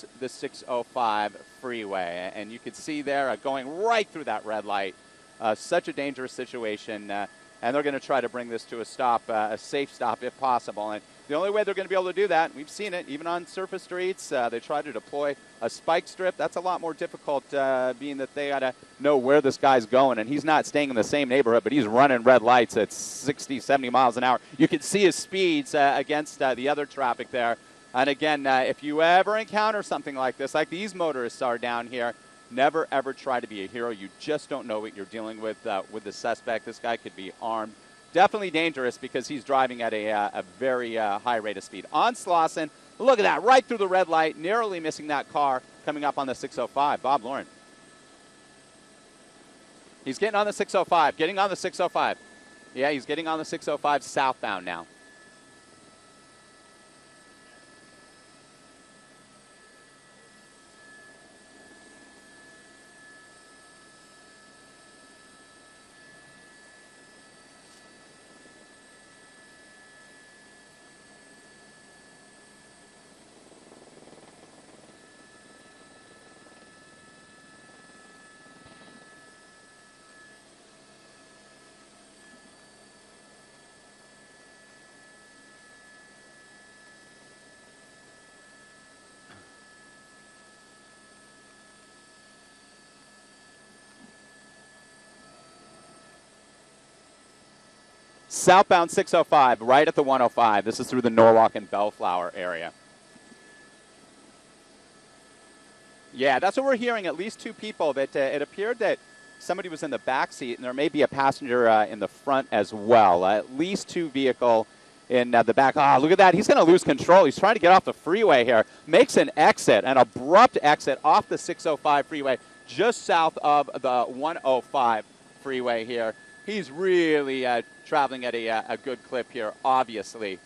towards the 605 freeway. And you can see there going right through that red light. Such a dangerous situation. And they're going to try to bring this to a stop, a safe stop if possible. And the only way they're going to be able to do that, we've seen it, even on surface streets, they try to deploy a spike strip. That's a lot more difficult, being that they got to know where this guy's going. And he's not staying in the same neighborhood, but he's running red lights at 60, 70 miles an hour. You can see his speeds against the other traffic there. And again, if you ever encounter something like this, like these motorists are down here, never, ever try to be a hero. You just don't know what you're dealing with the suspect. This guy could be armed. Definitely dangerous because he's driving at a very high rate of speed. On Slauson, look at that, right through the red light, narrowly missing that car coming up on the 605. Bob Lauren. He's getting on the 605, getting on the 605. Yeah, he's getting on the 605 southbound now. Southbound 605, right at the 105. This is through the Norwalk and Bellflower area. Yeah, that's what we're hearing. At least two people. That it appeared that somebody was in the back seat, and there may be a passenger in the front as well. At least two vehicle in the back. Ah, look at that. He's going to lose control. He's trying to get off the freeway here. Makes an exit, an abrupt exit off the 605 freeway, just south of the 105 freeway here. He's really traveling at a good clip here, obviously.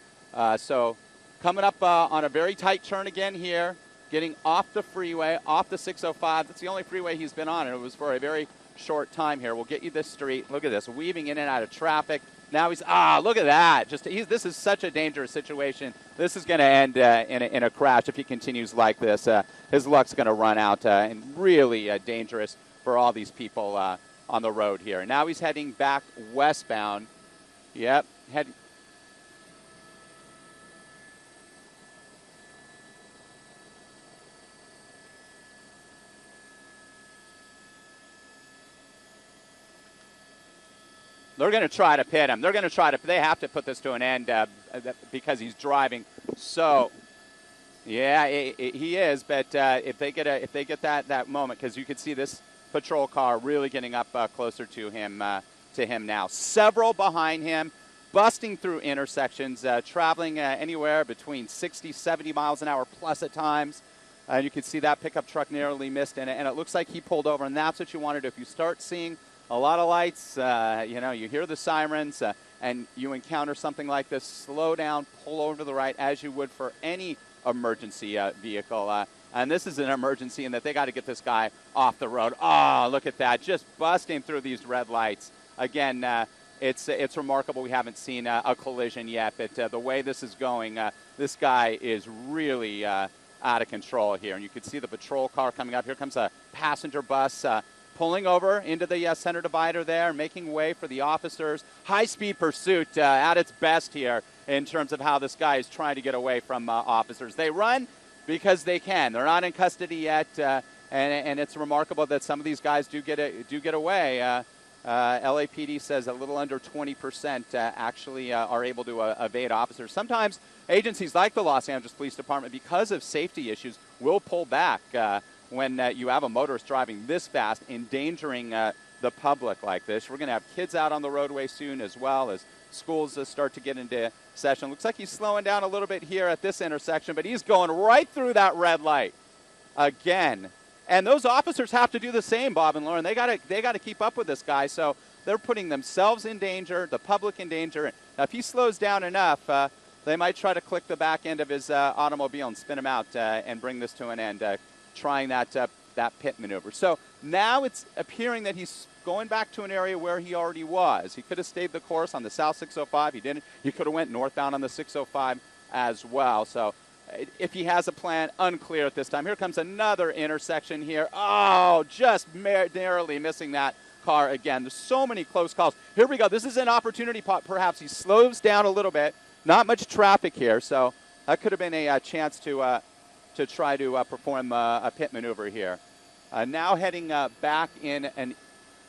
So coming up on a very tight turn again here, getting off the freeway, off the 605. That's the only freeway he's been on, and it was for a very short time here. We'll get you this street. Look at this, weaving in and out of traffic. Now he's, look at that. This is such a dangerous situation. This is going to end in a crash if he continues like this. His luck's going to run out, and really dangerous for all these people on the road here. Now he's heading back westbound. Yep. They're going to try to pit him. They have to put this to an end because he's driving. So, yeah, he is. But if they get that moment, because you could see this patrol car really getting up closer to him now. Several behind him, busting through intersections, traveling anywhere between 60, 70 miles an hour plus at times. You can see that pickup truck narrowly missed, and it looks like he pulled over, and that's what you wanted. If you start seeing a lot of lights, you hear the sirens, and you encounter something like this, slow down, pull over to the right as you would for any emergency vehicle. And this is an emergency in that they got to get this guy off the road. Oh, look at that, just busting through these red lights. Again, it's remarkable we haven't seen a collision yet, but the way this is going, this guy is really out of control here. And you can see the patrol car coming up. Here comes a passenger bus pulling over into the center divider there, making way for the officers. High-speed pursuit at its best here in terms of how this guy is trying to get away from officers. They run because they can. They're not in custody yet, and it's remarkable that some of these guys do get away. LAPD says a little under 20% actually are able to evade officers. Sometimes agencies like the Los Angeles Police Department, because of safety issues, will pull back when you have a motorist driving this fast, endangering the public like this. We're going to have kids out on the roadway soon as well as schools start to get into session. Looks like he's slowing down a little bit here at this intersection, but he's going right through that red light again. And those officers have to do the same, Bob and Lauren. They got to keep up with this guy, so they're putting themselves in danger, the public in danger. Now, if he slows down enough, they might try to click the back end of his automobile and spin him out and bring this to an end, trying that pit maneuver. So now it's appearing that he's going back to an area where he already was. He could have stayed the course on the South 605. He didn't. He could have went northbound on the 605 as well. So If he has a plan, unclear at this time. Here comes another intersection here. Oh, just narrowly missing that car again. There's so many close calls. Here we go. This is an opportunity pot. Perhaps he slows down a little bit. Not much traffic here, so that could have been a chance to try to perform a pit maneuver here. Now heading back in an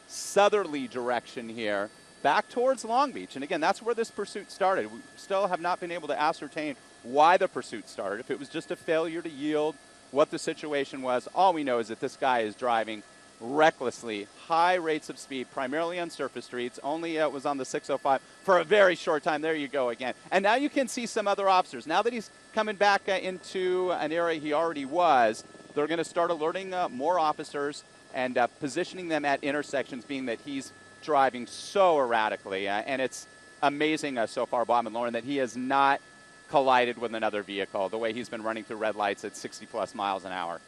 southerly direction here, back towards Long Beach. And again, that's where this pursuit started. We still have not been able to ascertain why the pursuit started. If it was just a failure to yield, what the situation was. All we know is that this guy is driving recklessly, high rates of speed, primarily on surface streets. Only was on the 605 for a very short time. There you go again. And now you can see some other officers. Now that he's coming back into an area he already was, they're going to start alerting more officers and positioning them at intersections, being that he's driving so erratically. And it's amazing so far, Bob and Lauren, that he has not collided with another vehicle the way he's been running through red lights at 60-plus miles an hour.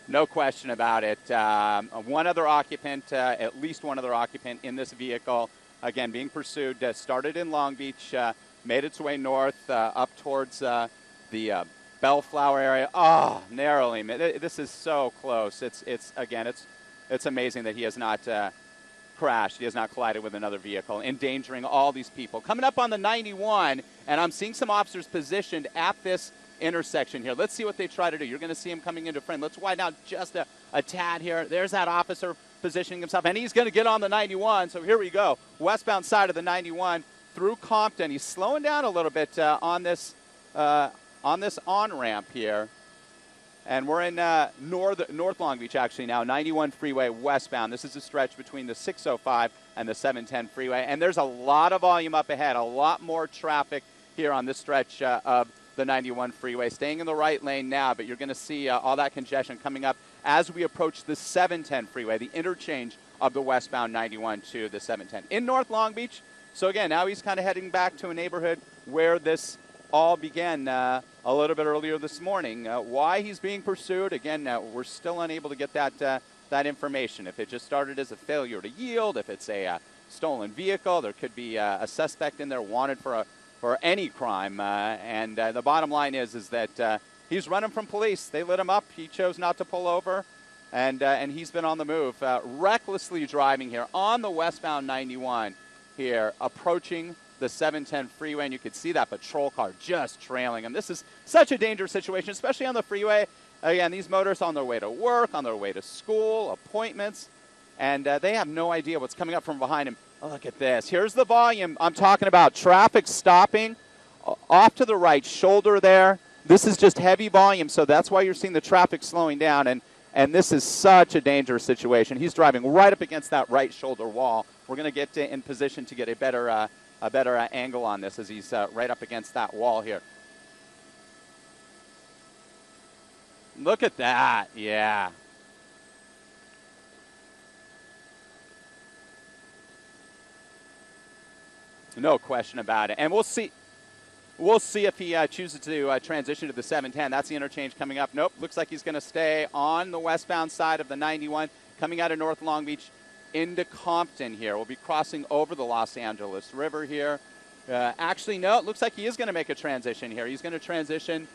No question about it. One other occupant, at least one other occupant in this vehicle, again, being pursued, started in Long Beach, made its way north up towards the Bellflower area. Oh, narrowly. This is so close. It's amazing that he has not crashed. He has not collided with another vehicle, endangering all these people. Coming up on the 91, and I'm seeing some officers positioned at this intersection here. Let's see what they try to do. You're going to see him coming into frame. Let's widen out just a tad here. There's that officer positioning himself, and he's going to get on the 91. So here we go. Westbound side of the 91 through Compton. He's slowing down a little bit on this on-ramp here. And we're in North Long Beach, actually, now, 91 freeway westbound. This is a stretch between the 605 and the 710 freeway. And there's a lot of volume up ahead, a lot more traffic here on this stretch of the 91 freeway. Staying in the right lane now, but you're going to see all that congestion coming up as we approach the 710 freeway, the interchange of the westbound 91 to the 710 in North Long Beach. So again, now he's kind of heading back to a neighborhood where this all began a little bit earlier this morning. Why he's being pursued, again, we're still unable to get that information. If it just started as a failure to yield, if it's a stolen vehicle, there could be a suspect in there wanted for any crime. And the bottom line is that he's running from police. They lit him up. He chose not to pull over, and he's been on the move, recklessly driving here on the westbound 91 here, approaching the 710 freeway, and you could see that patrol car just trailing him. This is such a dangerous situation, especially on the freeway. Again, these motorists on their way to work, on their way to school, appointments, and they have no idea what's coming up from behind him. Oh, look at this. Here's the volume I'm talking about. Traffic stopping off to the right shoulder there. This is just heavy volume, so that's why you're seeing the traffic slowing down, and this is such a dangerous situation. He's driving right up against that right shoulder wall. We're going to get in position to get a better angle on this as he's right up against that wall here. Look at that. Yeah. No question about it. And we'll see if he chooses to transition to the 710. That's the interchange coming up. Nope. Looks like he's going to stay on the westbound side of the 91, coming out of North Long Beach into Compton here. We'll be crossing over the Los Angeles River here. Actually, no, it looks like he is going to make a transition here. He's going to transition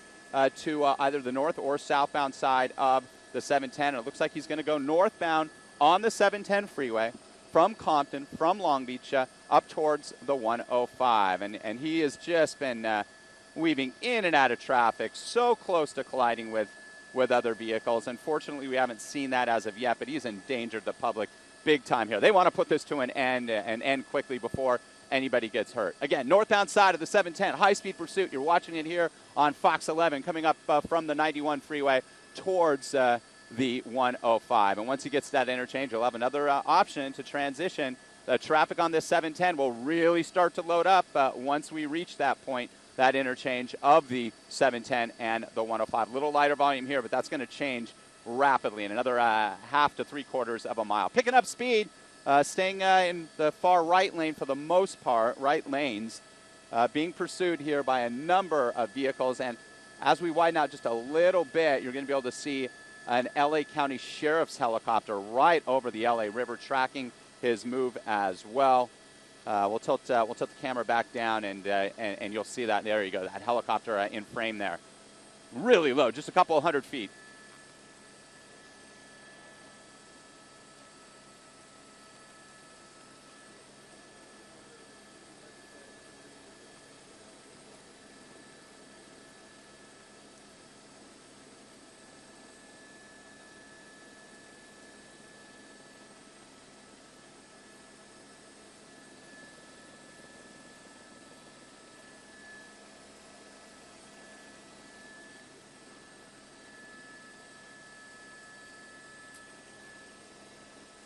to either the north or southbound side of the 710. And it looks like he's going to go northbound on the 710 freeway from Compton, from Long Beach, up towards the 105. And he has just been weaving in and out of traffic, so close to colliding with other vehicles. Unfortunately, we haven't seen that as of yet, but he's endangered the public big time here. They want to put this to an end and end quickly before anybody gets hurt. Again, northbound side of the 710, high-speed pursuit. You're watching it here on Fox 11, coming up from the 91 freeway towards the 105. And once he gets to that interchange, you'll have another option to transition. The traffic on this 710 will really start to load up once we reach that point, that interchange of the 710 and the 105. A little lighter volume here, but that's going to change rapidly in another half to 3/4 of a mile. Picking up speed, staying in the far right lane for the most part, right lanes, being pursued here by a number of vehicles. And as we widen out just a little bit, you're going to be able to see an LA County Sheriff's helicopter right over the LA River, tracking his move as well. We'll tilt the camera back down, and you'll see that. There you go, that helicopter in frame there. Really low, just a couple of 100 feet.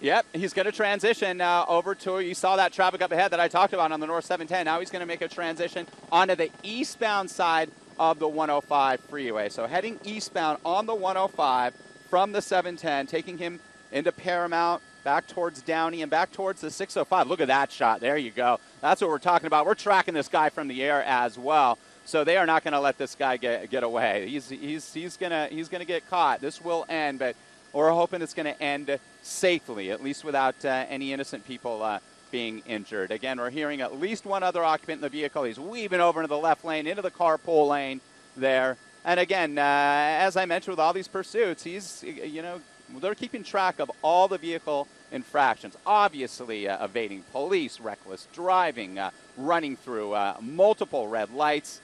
Yep, he's going to transition over to, you saw that traffic up ahead that I talked about on the North 710. Now he's going to make a transition onto the eastbound side of the 105 freeway. So heading eastbound on the 105 from the 710, taking him into Paramount, back towards Downey, and back towards the 605. Look at that shot. There you go. That's what we're talking about. We're tracking this guy from the air as well. So they are not going to let this guy get away. He's gonna get caught. This will end, but we're hoping it's going to end safely, at least without any innocent people being injured. Again, we're hearing at least one other occupant in the vehicle. He's weaving over into the left lane, into the carpool lane there. And again, as I mentioned with all these pursuits, they're keeping track of all the vehicle infractions. Obviously, evading police, reckless driving, running through multiple red lights.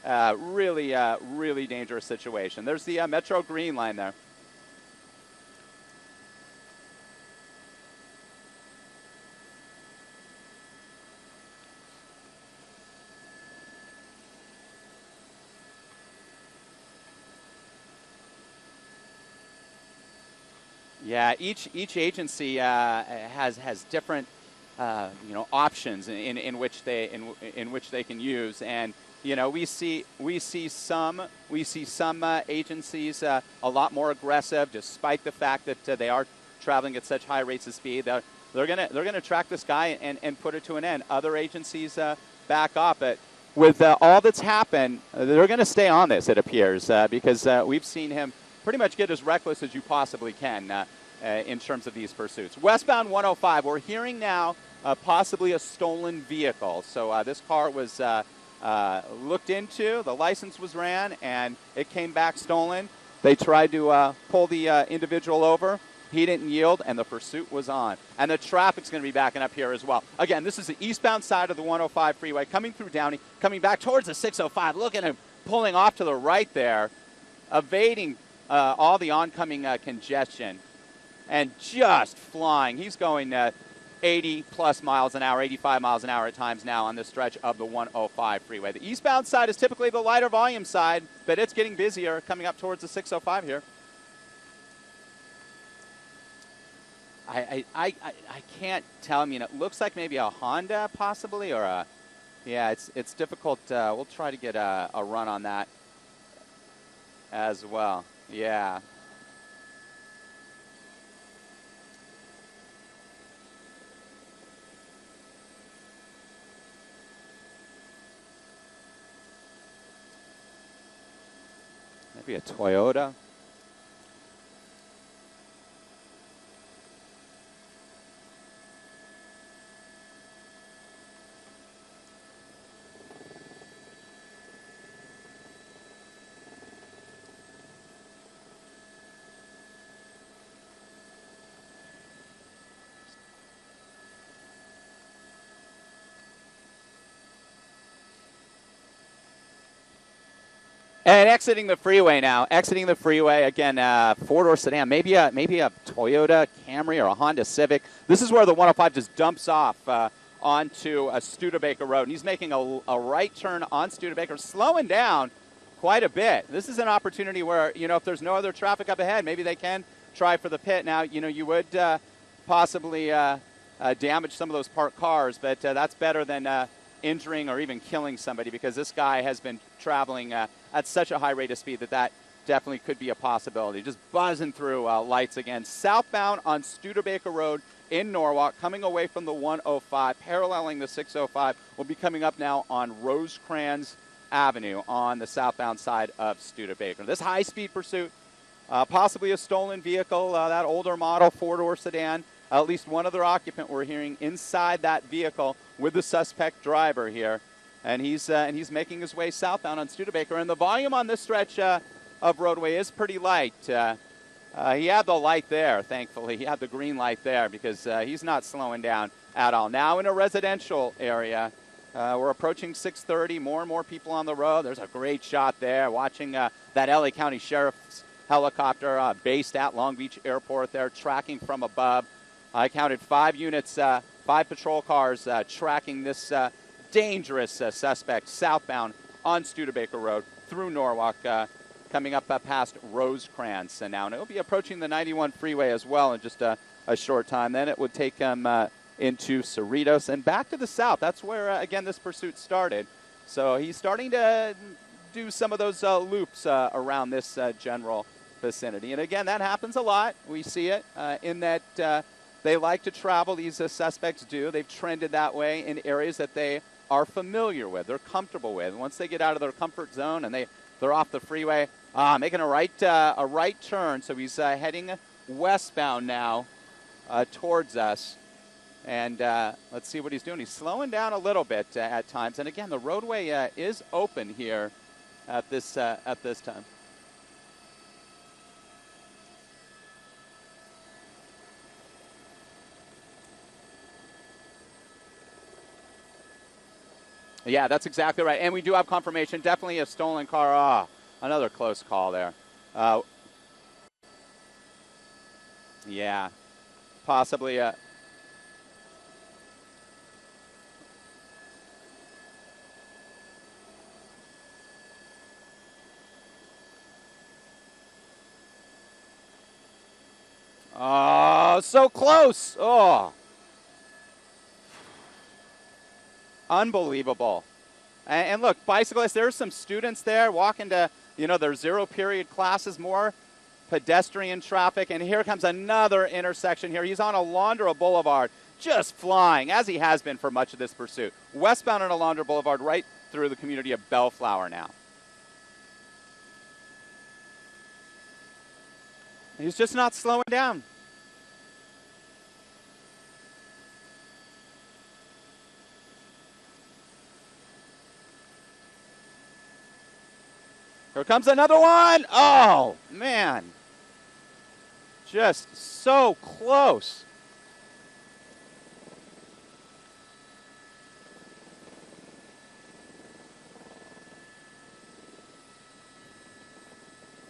Really dangerous situation. There's the Metro Green line there. Yeah, each agency has different options in which they can use, and we see some agencies a lot more aggressive, despite the fact that they are traveling at such high rates of speed. They're gonna track this guy and put it to an end. Other agencies back up, but with all that's happened, they're going to stay on this, it appears, because we've seen him pretty much get as reckless as you possibly can in terms of these pursuits. Westbound 105, we're hearing now possibly a stolen vehicle. So this car was looked into, the license was ran, and it came back stolen. They tried to pull the individual over. He didn't yield, and the pursuit was on. And the traffic's going to be backing up here as well. Again, this is the eastbound side of the 105 freeway, coming through Downey, coming back towards the 605. Look at him pulling off to the right there, evading all the oncoming congestion, and just flying. He's going 80-plus miles an hour, 85 miles an hour at times now on this stretch of the 105 freeway. The eastbound side is typically the lighter volume side, but it's getting busier coming up towards the 605 here. I can't tell. I mean, it looks like maybe a Honda possibly, or a, yeah, it's difficult. We'll try to get a run on that as well. Yeah. Maybe a Toyota. And exiting the freeway now. Exiting the freeway again. Four-door sedan, maybe a Toyota Camry or a Honda Civic. This is where the 105 just dumps off onto a Studebaker Road, and he's making a right turn on Studebaker, slowing down quite a bit. This is an opportunity where if there's no other traffic up ahead, maybe they can try for the pit. Now you would possibly damage some of those parked cars, but that's better than injuring or even killing somebody, because this guy has been traveling at such a high rate of speed that definitely could be a possibility. Just buzzing through lights again. Southbound on Studebaker Road, in Norwalk, coming away from the 105, paralleling the 605, will be coming up now on Rosecrans Avenue on the southbound side of Studebaker. This high-speed pursuit, possibly a stolen vehicle, that older model four-door sedan. At least one other occupant we're hearing inside that vehicle with the suspect driver here. And he's making his way southbound on Studebaker. And the volume on this stretch of roadway is pretty light. He had the light there, thankfully. He had the green light there because he's not slowing down at all. Now in a residential area, we're approaching 6:30. More and more people on the road. There's a great shot there watching that LA County Sheriff's helicopter based at Long Beach Airport there, tracking from above. I counted 5 units, 5 patrol cars tracking this dangerous suspect southbound on Studebaker Road through Norwalk, coming up past Rosecrans now. And it will be approaching the 91 freeway as well in just a short time. Then it would take him into Cerritos and back to the south. That's where, again, this pursuit started. So he's starting to do some of those loops around this general vicinity. And, again, that happens a lot. We see it in that they like to travel. These suspects do. They've trended that way in areas that they are familiar with, they're comfortable with. Once they get out of their comfort zone and they're off the freeway, making a right turn. So he's heading westbound now towards us. And let's see what he's doing. He's slowing down a little bit at times. And again, the roadway is open here at this time. Yeah, that's exactly right. And we do have confirmation. Definitely a stolen car. Another close call there. Yeah, possibly a... Oh, so close. Oh. Unbelievable. And look, bicyclists, there's some students there walking to, their zero-period classes, more pedestrian traffic. And here comes another intersection here. He's on Alondra Boulevard, just flying, as he has been for much of this pursuit. Westbound on Alondra Boulevard, right through the community of Bellflower now. He's just not slowing down. Here comes another one. Oh, man. Just so close.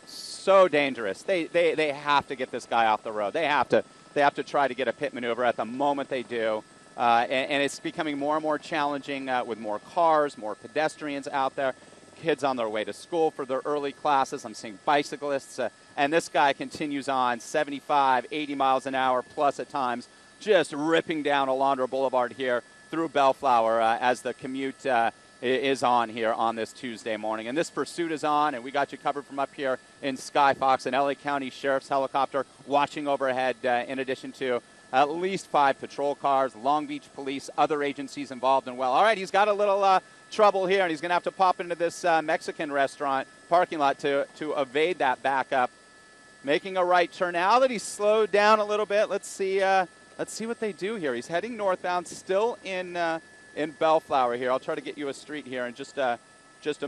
So dangerous. They have to get this guy off the road. They have to try to get a pit maneuver at the moment they do. And it's becoming more and more challenging with more cars, more pedestrians out there. Kids on their way to school for their early classes. I'm seeing bicyclists. And this guy continues on 75, 80 miles an hour plus at times, just ripping down Alondra Boulevard here through Bellflower as the commute is on here on this Tuesday morning. And this pursuit is on, and we got you covered from up here in Skyfox, an LA County Sheriff's helicopter watching overhead in addition to at least 5 patrol cars, Long Beach Police, other agencies involved and well. All right, he's got a little trouble here, and he's going to have to pop into this Mexican restaurant parking lot to evade that backup. Making a right turn. Now that he's slowed down a little bit, let's see what they do here. He's heading northbound, still in Bellflower here. I'll try to get you a street here in just a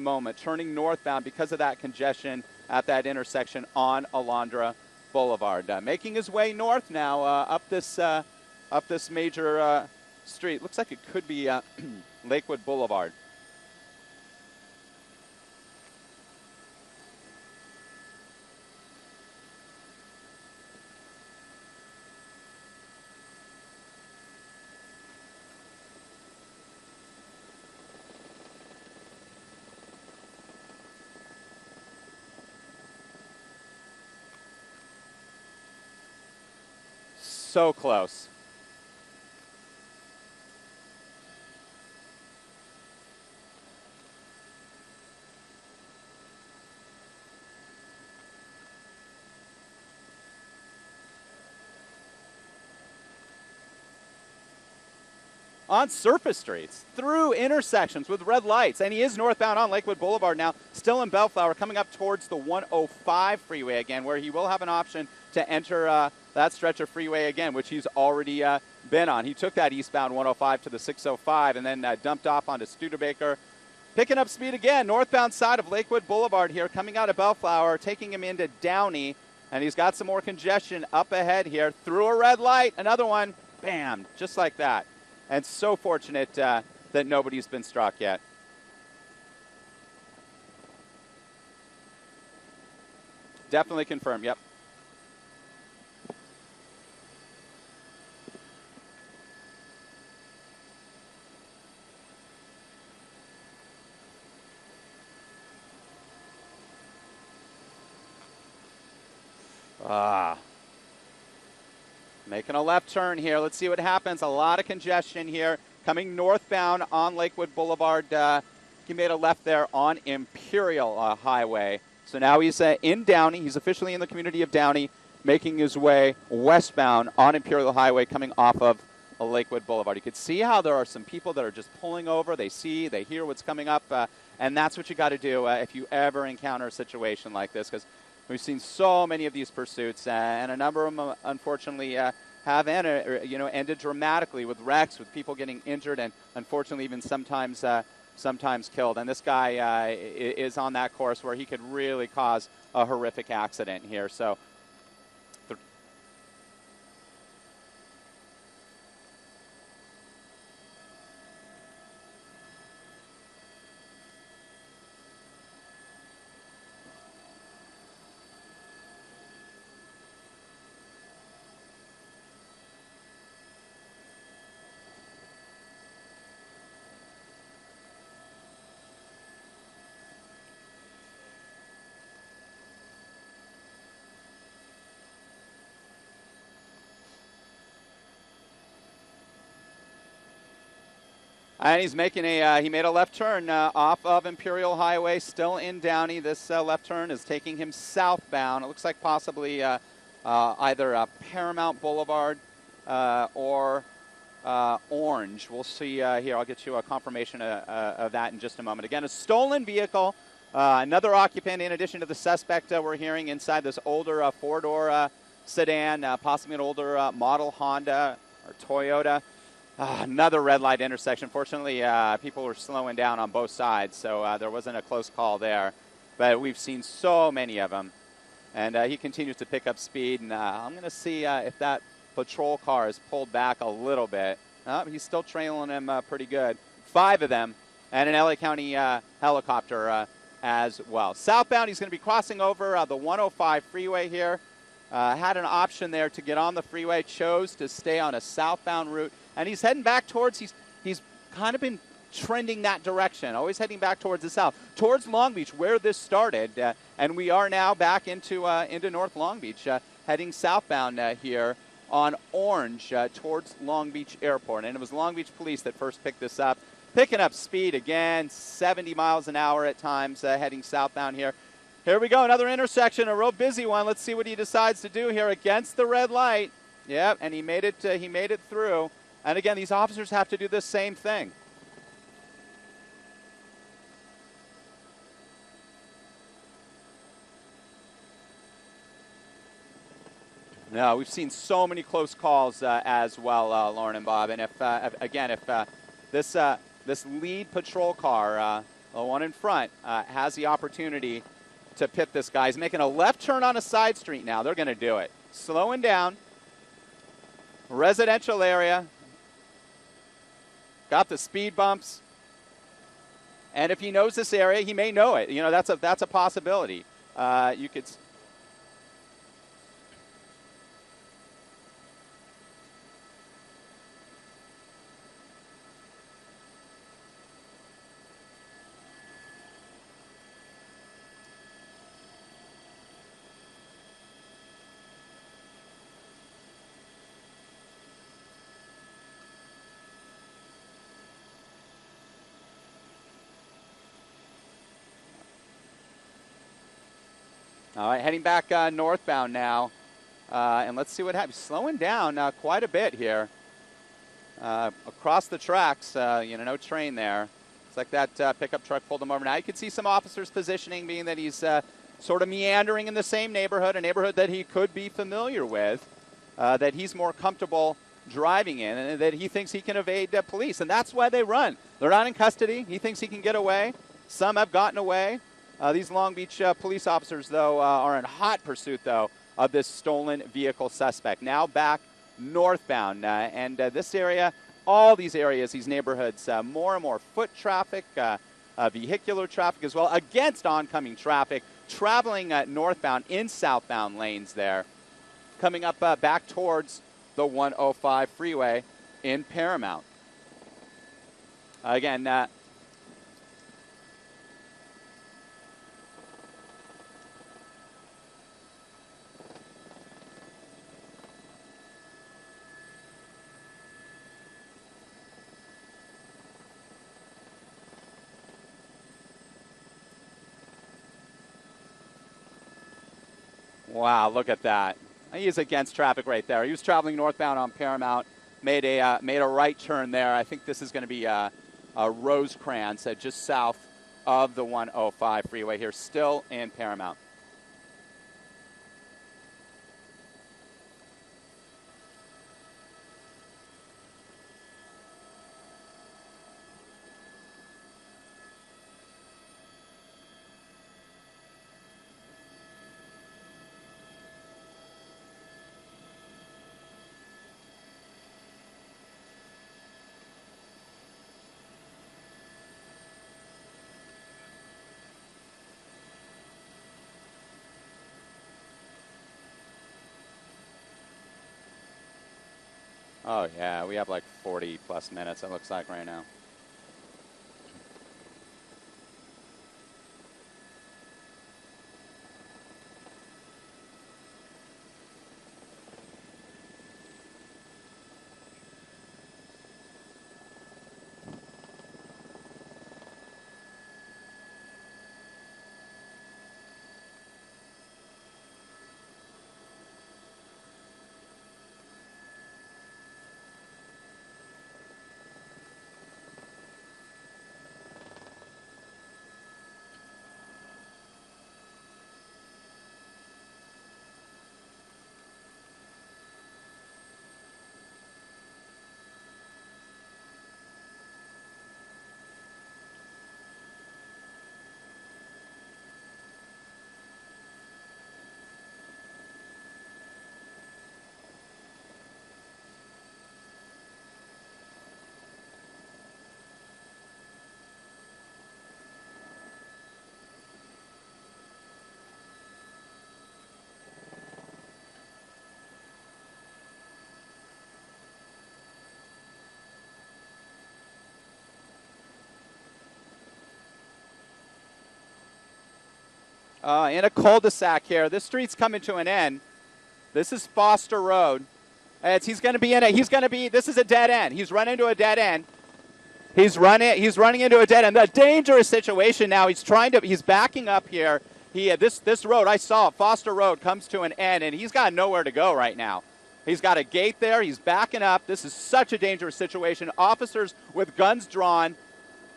moment. Turning northbound because of that congestion at that intersection on Alondra Boulevard. Making his way north now up this major street. Looks like it could be Lakewood Boulevard. So close. on surface streets, through intersections with red lights. And he is northbound on Lakewood Boulevard now, still in Bellflower, coming up towards the 105 freeway again, where he will have an option to enter that stretch of freeway again, which he's already been on. He took that eastbound 105 to the 605 and then dumped off onto Studebaker. Picking up speed again, northbound side of Lakewood Boulevard here, coming out of Bellflower, taking him into Downey. And he's got some more congestion up ahead here. Through a red light, another one, bam, just like that. And so fortunate that nobody's been struck yet. Definitely confirmed, yep. Making a left turn here. Let's see what happens. A lot of congestion here. Coming northbound on Lakewood Boulevard. He made a left there on Imperial Highway. So now he's in Downey. He's officially in the community of Downey, making his way westbound on Imperial Highway, coming off of Lakewood Boulevard. You can see how there are some people that are just pulling over. They see, they hear what's coming up, and that's what you got to do if you ever encounter a situation like this, because we've seen so many of these pursuits, and a number of them, unfortunately, have ended dramatically with wrecks, with people getting injured, and unfortunately even sometimes killed. And this guy is on that course where he could really cause a horrific accident here. So. And he's making he made a left turn off of Imperial Highway, still in Downey. This left turn is taking him southbound. It looks like possibly either Paramount Boulevard or Orange. We'll see here. I'll get you a confirmation of that in just a moment. Again, a stolen vehicle, another occupant in addition to the suspect we're hearing inside this older four-door sedan, possibly an older model Honda or Toyota. Another red light intersection. Fortunately, people were slowing down on both sides, so there wasn't a close call there. But we've seen so many of them. And he continues to pick up speed. And I'm going to see if that patrol car is pulled back a little bit. He's still trailing him pretty good. 5 of them, and an LA County helicopter as well. Southbound, he's going to be crossing over the 105 freeway here. Had an option there to get on the freeway, chose to stay on a southbound route. And he's heading back towards, he's kind of been trending that direction, always heading back towards the south, towards Long Beach, where this started. And we are now back into North Long Beach, heading southbound here on Orange towards Long Beach Airport. And it was Long Beach Police that first picked this up, picking up speed again, 70 miles an hour at times, heading southbound here. Here we go, another intersection, a real busy one. Let's see what he decides to do here against the red light. Yep, and he made it through. And again, these officers have to do the same thing. No, we've seen so many close calls as well, Lauren and Bob. And if this lead patrol car, the one in front, has the opportunity to pit this guy, he's making a left turn on a side street now. They're going to do it. Slowing down. Residential area. Got the speed bumps. And if he knows this area, he may know it. You know, that's a possibility. You could. All right, heading back northbound now, and let's see what happens. Slowing down quite a bit here. across the tracks, no train there. It's like that pickup truck pulled him over. Now you can see some officers positioning, being that he's sort of meandering in the same neighborhood, a neighborhood that he could be familiar with, that he's more comfortable driving in, and that he thinks he can evade police. And that's why they run. They're not in custody. He thinks he can get away. Some have gotten away. These Long Beach police officers, though, are in hot pursuit, though, of this stolen vehicle suspect. Now back northbound. And this area, all these areas, these neighborhoods, more and more foot traffic, vehicular traffic as well, against oncoming traffic, traveling northbound in southbound lanes there, coming up back towards the 105 freeway in Paramount. Again, wow, look at that. He is against traffic right there. He was traveling northbound on Paramount, made a right turn there. I think this is going to be Rosecrans, just south of the 105 freeway here, still in Paramount. Oh, yeah, we have like 40-plus minutes, it looks like, right now. In a cul-de-sac here. This street's coming to an end. This is Foster Road. He's going to be in it. This is a dead end. He's run into a dead end. He's running into a dead end. A dangerous situation now. He's backing up here. This road, I saw it, Foster Road, comes to an end, and he's got nowhere to go right now. He's got a gate there. He's backing up. This is such a dangerous situation. Officers with guns drawn.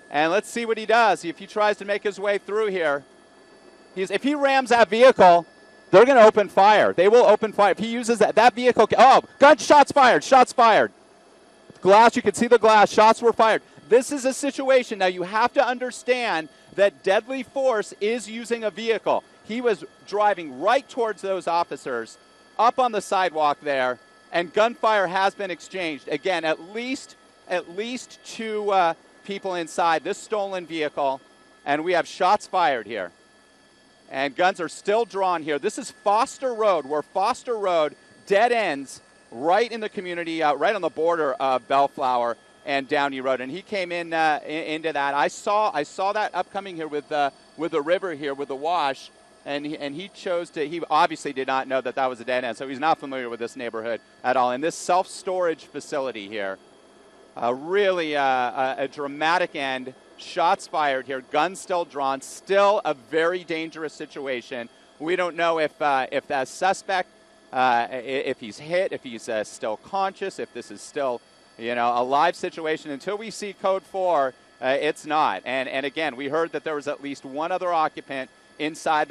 And let's see what he does. If he tries to make his way through here. If he rams that vehicle, they're going to open fire. They will open fire. If he uses that vehicle. Oh, shots fired. Shots fired. Glass, you can see the glass. Shots were fired. This is a situation. Now, you have to understand that deadly force is using a vehicle. He was driving right towards those officers, up on the sidewalk there, and gunfire has been exchanged. Again, at least two people inside this stolen vehicle, and we have shots fired here. And guns are still drawn here. This is Foster Road, where Foster Road dead ends right in the community, right on the border of Bellflower and Downey Road. And he came in into that. I saw that upcoming here with the river here, with the wash. And he chose to. He obviously did not know that was a dead end, so he's not familiar with this neighborhood at all. And this self-storage facility here, really a dramatic end. Shots fired here, guns still drawn, still a very dangerous situation. We don't know if that suspect, if he's hit, if he's still conscious, if this is still, You know, a live situation. Until we see code 4, it's not. And again, we heard that there was at least one other occupant inside the